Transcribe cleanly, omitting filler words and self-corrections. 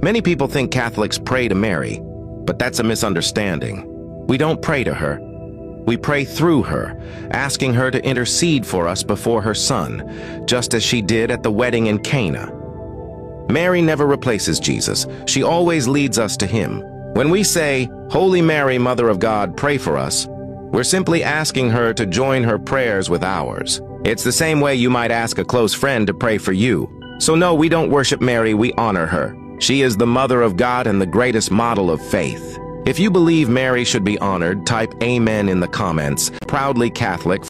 Many people think Catholics pray to Mary, but that's a misunderstanding. We don't pray to her. We pray through her, asking her to intercede for us before her Son, just as she did at the wedding in Cana. Mary never replaces Jesus. She always leads us to him. When we say, "Holy Mary, Mother of God, pray for us," we're simply asking her to join her prayers with ours. It's the same way you might ask a close friend to pray for you. So no, we don't worship Mary, we honor her. She is the Mother of God and the greatest model of faith. If you believe Mary should be honored, type Amen in the comments. Proudly Catholic.